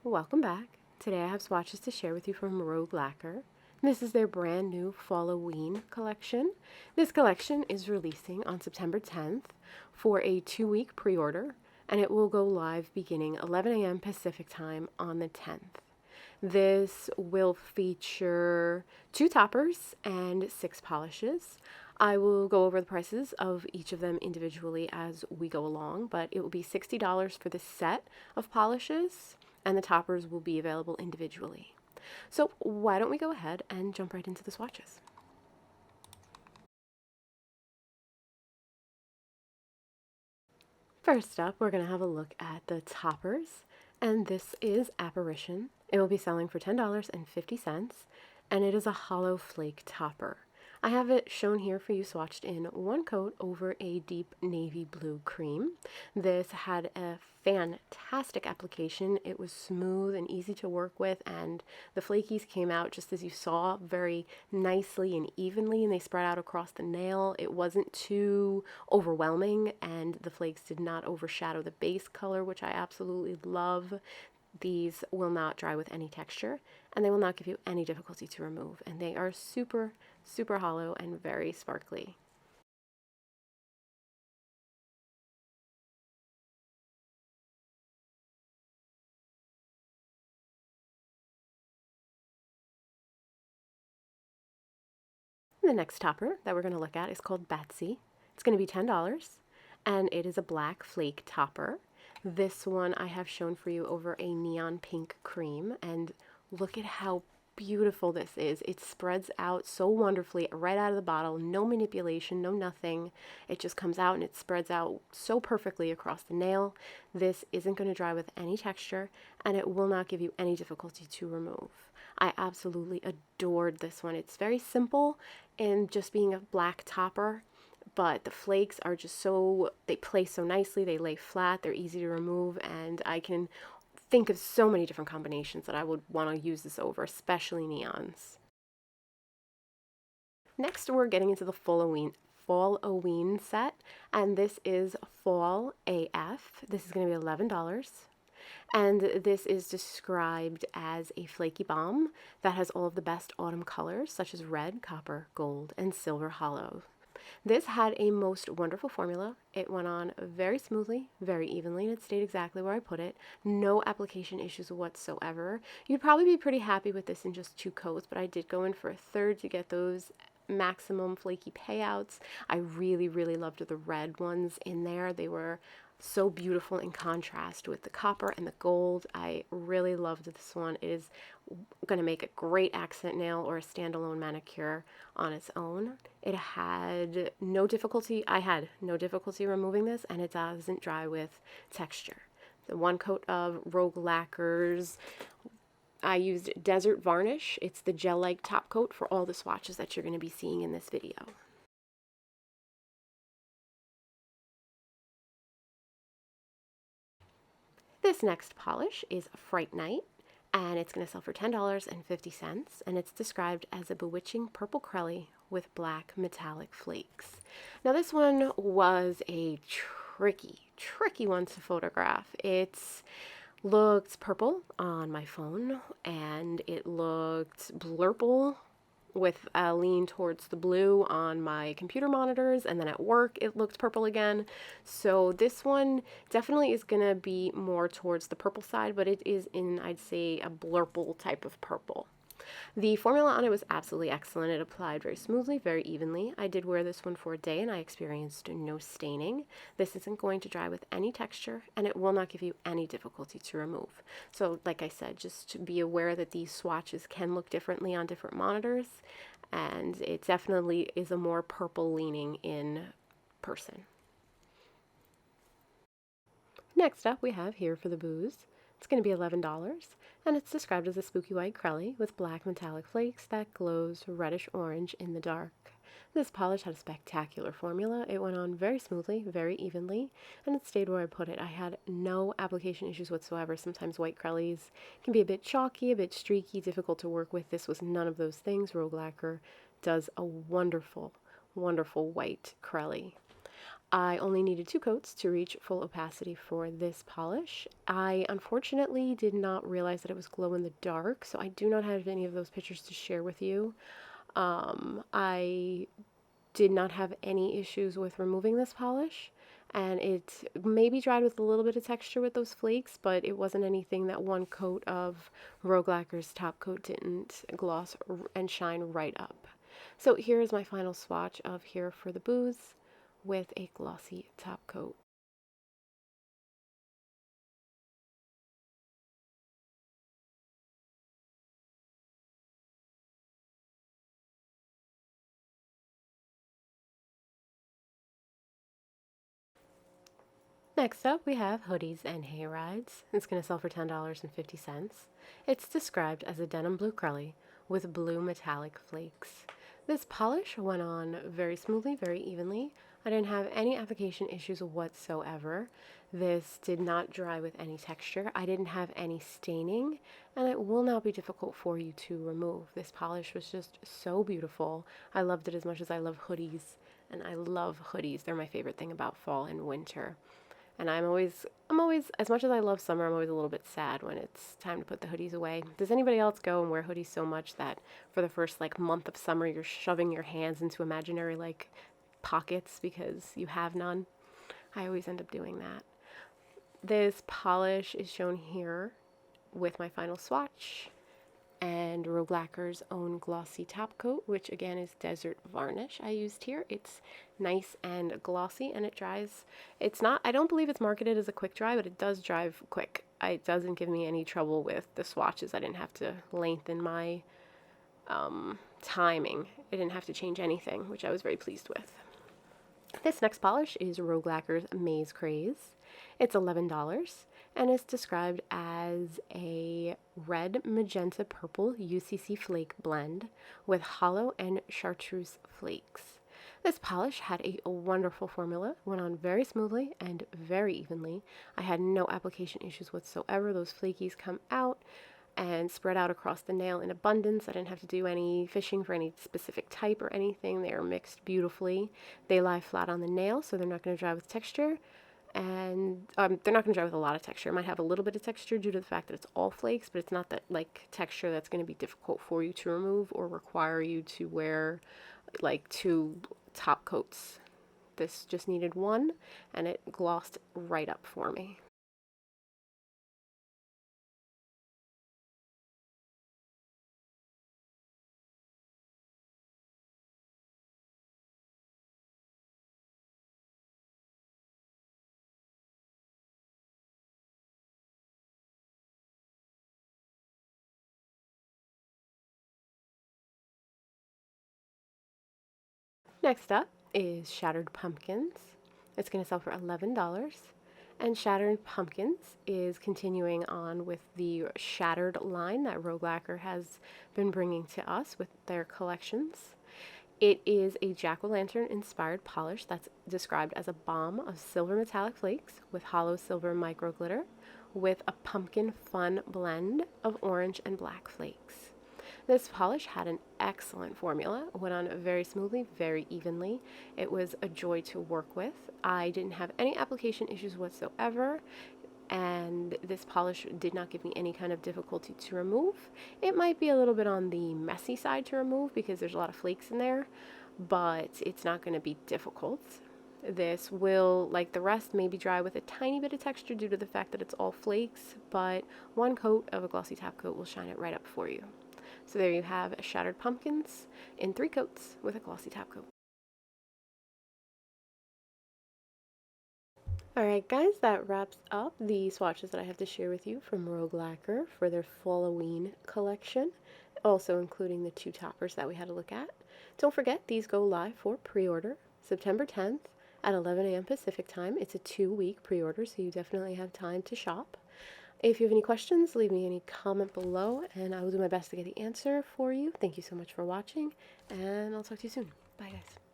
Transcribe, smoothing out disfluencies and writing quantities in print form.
welcome back. Today I have swatches to share with you from Lacquer. This is their brand new Falloween collection. This collection is releasing on September 10th for a 2-week pre-order, and it will go live beginning 11 a.m. Pacific time on the 10th. This will feature 2 toppers and 6 polishes. I will go over the prices of each of them individually as we go along, but it will be $60 for the set of polishes, and the toppers will be available individually. So why don't we go ahead and jump right into the swatches. First up, we're going to have a look at the toppers, and this is Apparition. It will be selling for $10.50, and it is a hollow flake topper. I have it shown here for you swatched in 1 coat over a deep navy blue cream. This had a fantastic application. It was smooth and easy to work with, and the flakies came out just as you saw, very nicely and evenly, and they spread out across the nail. It wasn't too overwhelming, and the flakes did not overshadow the base color, which I absolutely love. These will not dry with any texture, and they will not give you any difficulty to remove, and they are super hollow and very sparkly. The next topper that we're going to look at is called Batsy. It's going to be $10, and it is a black flake topper. This one I have shown for you over a neon pink cream, and look at how beautiful this is. It spreads out so wonderfully right out of the bottle. No manipulation, no nothing. It just comes out and it spreads out so perfectly across the nail. This isn't going to dry with any texture, and it will not give you any difficulty to remove. I absolutely adored this one. It's very simple in just being a black topper, but the flakes are just so, they place so nicely, they lay flat, they're easy to remove, and I can think of so many different combinations that I would want to use this over, especially neons. Next, we're getting into the Falloween set, and this is Fall AF. This is going to be $11. And this is described as a flaky balm that has all of the best autumn colors, such as red, copper, gold, and silver hollow. This had a most wonderful formula. It went on very smoothly, very evenly, and it stayed exactly where I put it. No application issues whatsoever. You'd probably be pretty happy with this in just 2 coats, but I did go in for a third to get those maximum flaky payouts. I really loved the red ones in there. They were so beautiful in contrast with the copper and the gold. I really loved this one. It is going to make a great accent nail or a standalone manicure on its own. It had no difficulty. I had no difficulty removing this, and it doesn't dry with texture. The 1 coat of Rogue Lacquers. I used Desert Varnish. It's the gel-like top coat for all the swatches that you're going to be seeing in this video. This next polish is Fright Night, and it's going to sell for $10.50, and it's described as a bewitching purple crelly with black metallic flakes. Now this one was a tricky one to photograph. It's looked purple on my phone, and it looked blurple with a lean towards the blue on my computer monitors, and then at work it looked purple again. So this one definitely is going to be more towards the purple side, but it is in, I'd say, a blurple type of purple. The formula on it was absolutely excellent. It applied very smoothly, very evenly. I did wear this one for a day and I experienced no staining. This isn't going to dry with any texture, and it will not give you any difficulty to remove. So like I said, just be aware that these swatches can look differently on different monitors, and it definitely is a more purple leaning in person. Next up we have Here for the Booze. It's going to be $11, and it's described as a spooky white crelly with black metallic flakes that glows reddish orange in the dark. This polish had a spectacular formula. It went on very smoothly, very evenly, and it stayed where I put it. I had no application issues whatsoever. Sometimes white crellies can be a bit chalky, a bit streaky, difficult to work with. This was none of those things. Rogue Lacquer does a wonderful white crelly. I only needed 2 coats to reach full opacity for this polish. I unfortunately did not realize that it was glow in the dark, so I do not have any of those pictures to share with you. I did not have any issues with removing this polish, and it maybe dried with a little bit of texture with those flakes, but it wasn't anything that one coat of Rogue Lacquer's top coat didn't gloss and shine right up. So here is my final swatch of Here for the Booze with a glossy top coat. Next up, we have Hoodies and Hay Rides. It's going to sell for $10.50. It's described as a denim blue curly with blue metallic flakes. This polish went on very smoothly, very evenly. I didn't have any application issues whatsoever. This did not dry with any texture. I didn't have any staining, and it will not be difficult for you to remove. This polish was just so beautiful. I loved it as much as I love hoodies, and I love hoodies. They're my favorite thing about fall and winter. And I'm always, as much as I love summer, I'm always a little bit sad when it's time to put the hoodies away. Does anybody else go and wear hoodies so much that for the first like month of summer, you're shoving your hands into imaginary like pockets because you have none? I always end up doing that. This polish is shown here with my final swatch and Rogue Lacquer's own glossy top coat, which again is Desert Varnish I used here. It's nice and glossy, and it dries. It's not, I don't believe it's marketed as a quick dry, but it does dry quick. It doesn't give me any trouble with the swatches. I didn't have to lengthen my timing. I didn't have to change anything, which I was very pleased with. This next polish is Rogue Lacquer's Maze Craze. It's $11 and is described as a red, magenta, purple UCC flake blend with hollow and chartreuse flakes. This polish had a wonderful formula, went on very smoothly and very evenly. I had no application issues whatsoever. Those flakies come out and spread out across the nail in abundance. I didn't have to do any fishing for any specific type or anything. They are mixed beautifully. They lie flat on the nail, so they're not going to dry with texture. And they're not going to dry with a lot of texture. It might have a little bit of texture due to the fact that it's all flakes, but it's not that like texture that's going to be difficult for you to remove or require you to wear like 2 top coats. This just needed 1, and it glossed right up for me. Next up is Shattered Pumpkins. It's going to sell for $11. And Shattered Pumpkins is continuing on with the Shattered line that Rogue Lacquer has been bringing to us with their collections. It is a jack-o'-lantern inspired polish that's described as a bomb of silver metallic flakes with hollow silver micro glitter with a pumpkin fun blend of orange and black flakes. This polish had an excellent formula, went on very smoothly, very evenly. It was a joy to work with. I didn't have any application issues whatsoever, and this polish did not give me any kind of difficulty to remove. It might be a little bit on the messy side to remove because there's a lot of flakes in there, but it's not going to be difficult. This will, like the rest, maybe dry with a tiny bit of texture due to the fact that it's all flakes, but 1 coat of a glossy top coat will shine it right up for you. So there you have Shattered Pumpkins in 3 coats with a glossy top coat. Alright guys, that wraps up the swatches that I have to share with you from Rogue Lacquer for their Falloween collection, also including the 2 toppers that we had to look at. Don't forget, these go live for pre-order September 10th at 11 a.m. Pacific time. It's a 2-week pre-order, so you definitely have time to shop. If you have any questions, leave me any comment below, and I will do my best to get the answer for you. Thank you so much for watching, and I'll talk to you soon. Bye, guys.